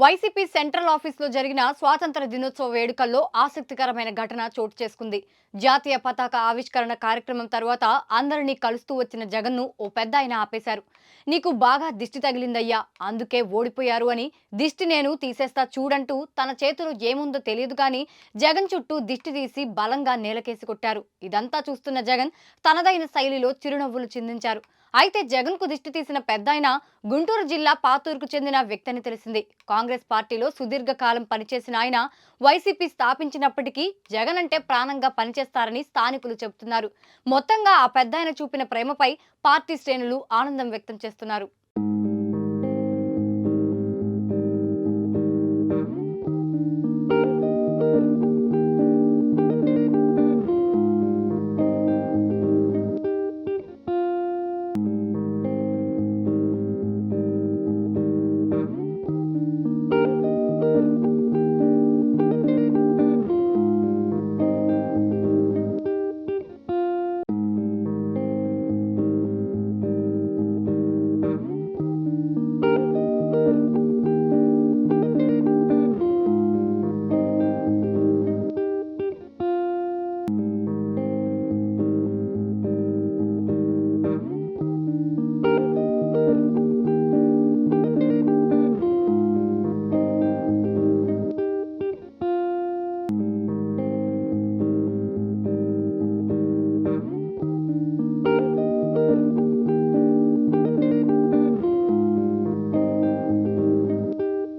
YCP central ఆఫీసులో జరిగిన స్వాతంత్ర దినోత్సవ వేడుకల్లో ఆసక్తికరమైన ఘటన చోటు చేసుకుంది. జాతీయ పతాక ఆవిష్కరణ కార్యక్రమం తర్వాత అందరినీ కలుస్తూ వచ్చిన జగన్ను ఓ పెద్దాయన ఆపేశారు. నీకు బాగా దిష్టి తగిలిందయ్యా, అందుకే ఓడిపోయారు అని దిష్టి నేను తీసేస్తా చూడంటూ తన చేతిలో ఏముందో తెలియదు కానీ జగన్ చుట్టూ దిష్టి తీసి బలంగా నేలకేసి కొట్టారు. ఇదంతా చూస్తున్న జగన్ తనదైన శైలిలో చిరునవ్వులు చిందించారు. అయితే జగన్ కు దిష్టి తీసిన పెద్దాయన గుంటూరు జిల్లా పాతూరుకు చెందిన వ్యక్తిని తెలిసింది. కాంగ్రెస్ పార్టీలో సుదీర్ఘకాలం పనిచేసిన ఆయన వైసీపీ స్థాపించినప్పటికీ జగన్ అంటే ప్రాణంగా పనిచేస్తారని స్థానికులు చెబుతున్నారు. మొత్తంగా ఆ పెద్దాయన చూపిన ప్రేమపై పార్టీ శ్రేణులు ఆనందం వ్యక్తం చేస్తున్నారు.